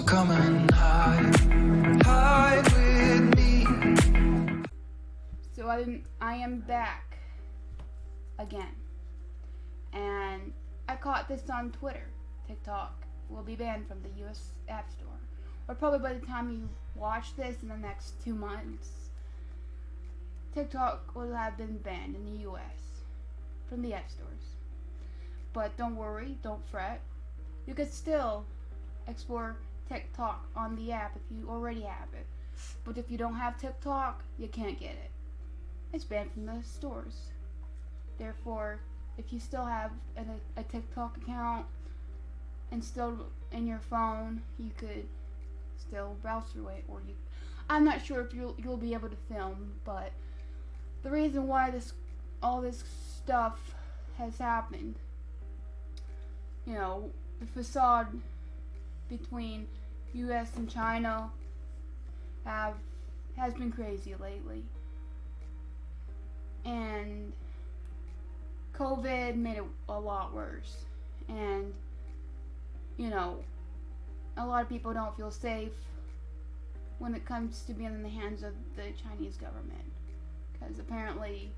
come and hide with me. So I am back again, and I caught this on Twitter. TikTok will be banned from the U.S. App Store, or probably by the time you watch this in the next 2 months, TikTok will have been banned in the U.S. from the app stores. But don't worry, don't fret. You can still explore TikTok on the app if you already have it. But if you don't have TikTok, you can't get it. It's banned from the stores. Therefore, if you still have a TikTok account and still in your phone, you could still browse through it, or I'm not sure if you'll be able to film, but the reason why all this stuff has happened, the facade between U.S. and China has been crazy lately, and COVID made it a lot worse, and a lot of people don't feel safe when it comes to being in the hands of the Chinese government, because apparently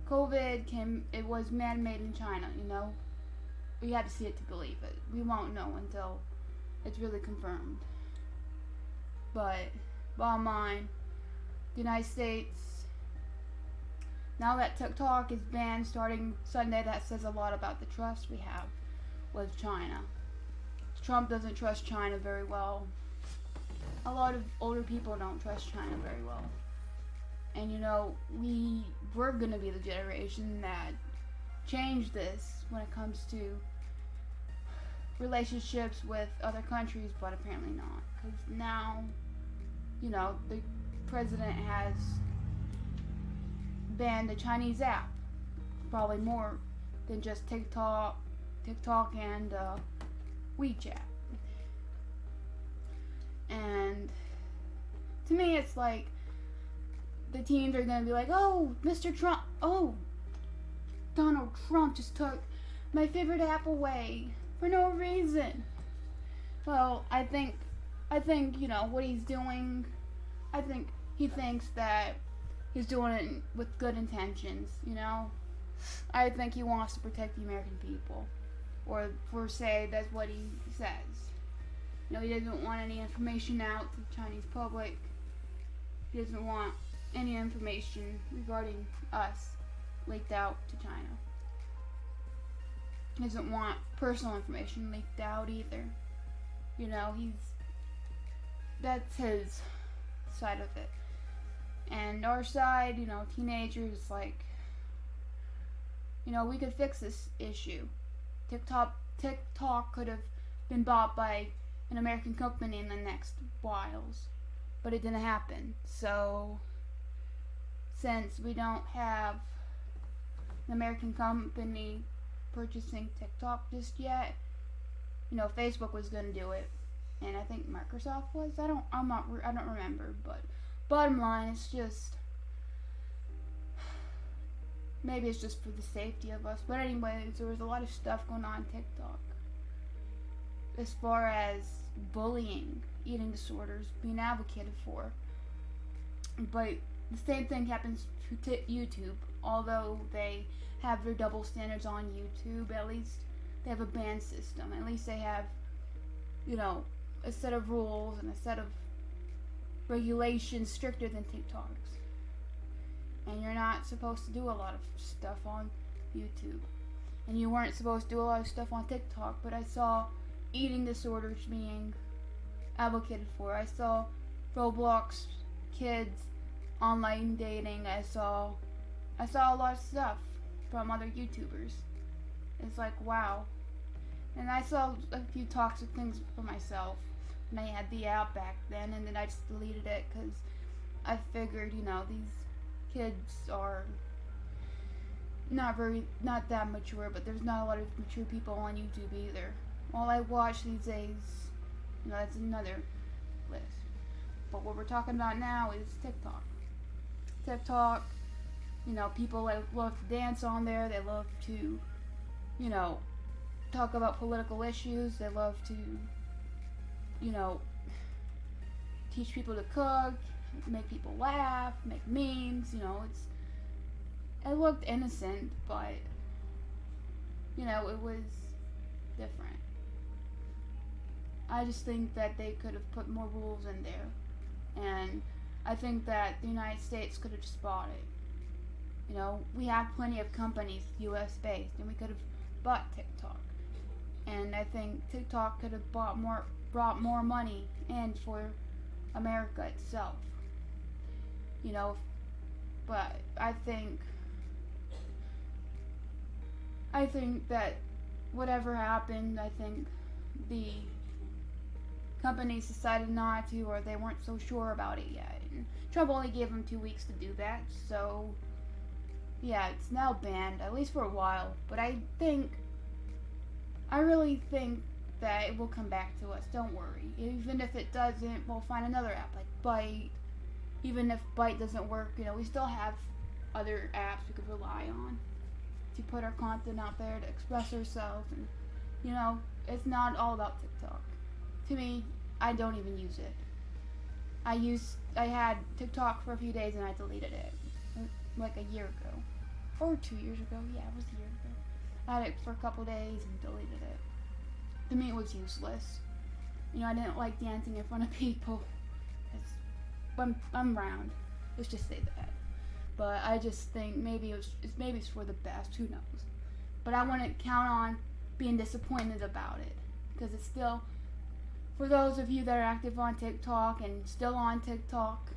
COVID it was man-made in China. We had to see it to believe it. We won't know until it's really confirmed. But bottom line, the United States, now that TikTok is banned starting Sunday, that says a lot about the trust we have with China. Trump doesn't trust China very well. A lot of older people don't trust China very well. And we're going to be the generation that change this when it comes to relationships with other countries, but apparently not. Because now, the president has banned the Chinese app. Probably more than just TikTok and WeChat. And to me, it's like the teens are going to be like, oh, Mr. Trump, oh, Donald Trump just took my favorite app away for no reason. Well, I think, what he's doing, I think he thinks that he's doing it with good intentions, I think he wants to protect the American people. Or for say, that's what he says. He doesn't want any information out to the Chinese public. He doesn't want any information regarding us leaked out to China. He doesn't want personal information leaked out either. That's his side of it. And our side, teenagers, we could fix this issue. TikTok could have been bought by an American company in the next whiles, but it didn't happen. So, since we don't have an American company purchasing TikTok just yet, Facebook was going to do it, and I think Microsoft was. I don't remember, but bottom line, it's just maybe it's just for the safety of us. But anyways, there was a lot of stuff going on TikTok as far as bullying, eating disorders being advocated for. But the same thing happens to YouTube. Although they have their double standards on YouTube, at least they have a ban system. At least they have, a set of rules and a set of regulations stricter than TikTok's. And you're not supposed to do a lot of stuff on YouTube. And you weren't supposed to do a lot of stuff on TikTok, but I saw eating disorders being advocated for. I saw Roblox kids online dating. I saw a lot of stuff from other YouTubers. It's like, wow. And I saw a few toxic things for myself when I had the app back then, and then I just deleted it because I figured, these kids are not that mature, but there's not a lot of mature people on YouTube either. All I watch these days, that's another list. But what we're talking about now is TikTok. TikTok, people love to dance on there. They love to, talk about political issues. They love to you know, teach people to cook, make people laugh, make memes. You know, it looked innocent, but you know, it was different. I just think that they could have put more rules in there, and I think that the United States could have just bought it. You know, we have plenty of companies U.S. based, and we could have bought TikTok. And I think TikTok could have brought more money in for America itself. You know, but I think that whatever happened, I think the companies decided not to, or they weren't so sure about it yet. And Trump only gave them 2 weeks to do that, so yeah, it's now banned, at least for a while. But I really think that it will come back to us, don't worry. Even if it doesn't, we'll find another app like Bite. Even if Bite doesn't work, you know, we still have other apps we could rely on to put our content out there, to express ourselves, and, you know, it's not all about TikTok. To me, I don't even use it. I had TikTok for a few days and I deleted it, like a year ago, or 2 years ago. Yeah, it was a year ago. I had it for a couple days and deleted it. To me, it was useless. You know, I didn't like dancing in front of people. I'm round. Let's just say that. But I just think maybe it's for the best. Who knows? But I wouldn't count on being disappointed about it, because it's still, for those of you that are active on TikTok and still on TikTok,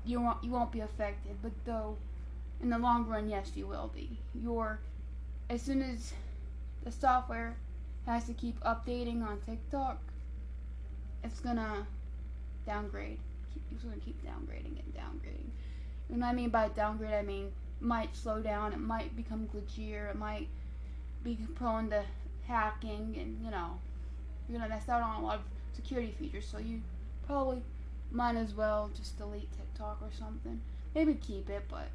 you won't be affected. But though, in the long run, yes, you will be. As soon as the software has to keep updating on TikTok, it's gonna downgrade. It's gonna keep downgrading and downgrading. And I mean by downgrade, I mean it might slow down, it might become glitchier, it might be prone to hacking, and you know, you're gonna miss out on a lot of security features. So you probably might as well just delete TikTok or something. Maybe keep it, but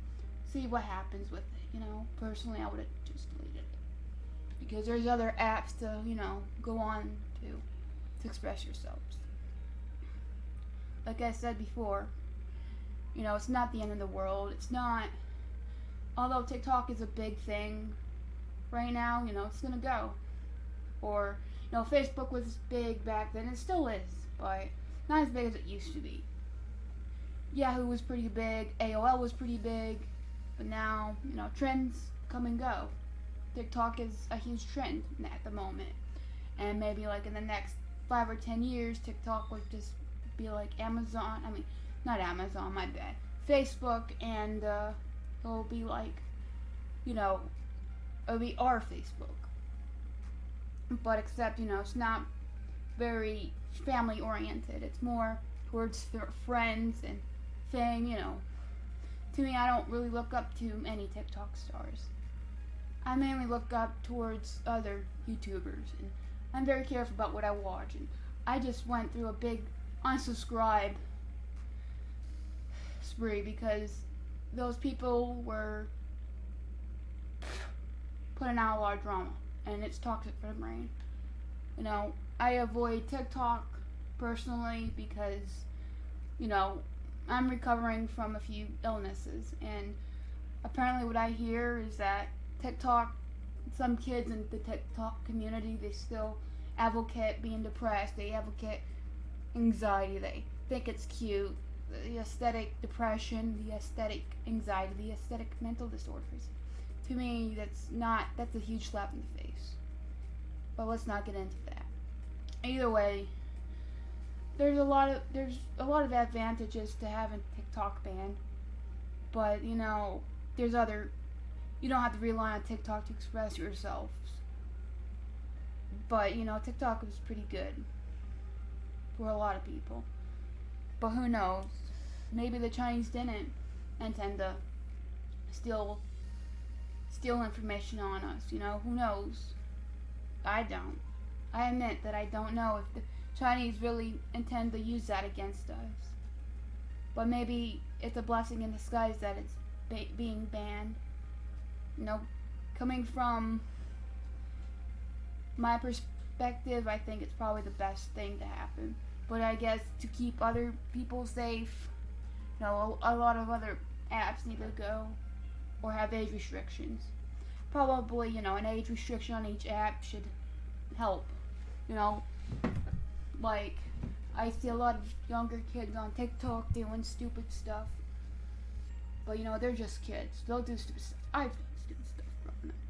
see what happens with it. You know, personally, I would have just deleted it, because there's other apps to, you know, go on to express yourselves. Like I said before, you know, it's not the end of the world. It's not, although TikTok is a big thing right now, you know, it's gonna go. Or, you know, Facebook was big back then, it still is, but not as big as it used to be. Yahoo was pretty big, AOL was pretty big, but now, you know, trends come and go. TikTok is a huge trend at the moment, and maybe like in the next 5 or 10 years, TikTok would just be like Amazon. I mean, not Amazon, my bad. Facebook, and it'll be like, you know, it'll be our Facebook. But except, you know, it's not very family oriented. It's more towards friends and fame, you know. To me, I don't really look up to any TikTok stars. I mainly look up towards other YouTubers, and I'm very careful about what I watch. And I just went through a big unsubscribe spree because those people were putting out a lot of drama, and it's toxic for the brain. You know, I avoid TikTok personally because, you know, I'm recovering from a few illnesses, and apparently what I hear is that TikTok, some kids in the TikTok community, they still advocate being depressed, they advocate anxiety, they think it's cute, the aesthetic depression, the aesthetic anxiety, the aesthetic mental disorders. To me, that's a huge slap in the face. But let's not get into that. Either way, there's a lot of advantages to having TikTok banned, but you know, you don't have to rely on TikTok to express yourselves. But you know, TikTok is pretty good for a lot of people. But who knows? Maybe the Chinese didn't intend to steal information on us. You know, who knows? I don't. I admit that I don't know if the Chinese really intend to use that against us. But maybe it's a blessing in disguise that it's being banned. You know, coming from my perspective, I think it's probably the best thing to happen. But I guess to keep other people safe, a lot of other apps need to go or have age restrictions. Probably, an age restriction on each app should help. Like, I see a lot of younger kids on TikTok doing stupid stuff. But, they're just kids. They'll do stupid stuff. I've done stupid stuff growing up.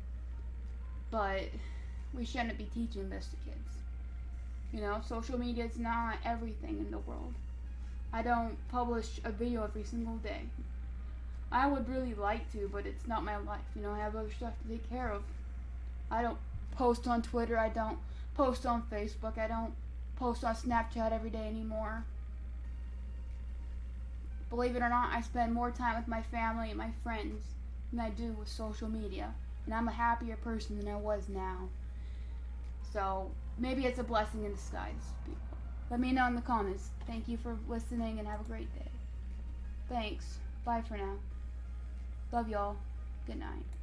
But we shouldn't be teaching this to kids. Social media is not everything in the world. I don't publish a video every single day. I would really like to, but it's not my life. I have other stuff to take care of. I don't post on Twitter. I don't post on Facebook. I don't post on Snapchat every day anymore. Believe it or not, I spend more time with my family and my friends than I do with social media. And I'm a happier person than I was now. So, maybe it's a blessing in disguise, people. Let me know in the comments. Thank you for listening and have a great day. Thanks. Bye for now. Love y'all. Good night.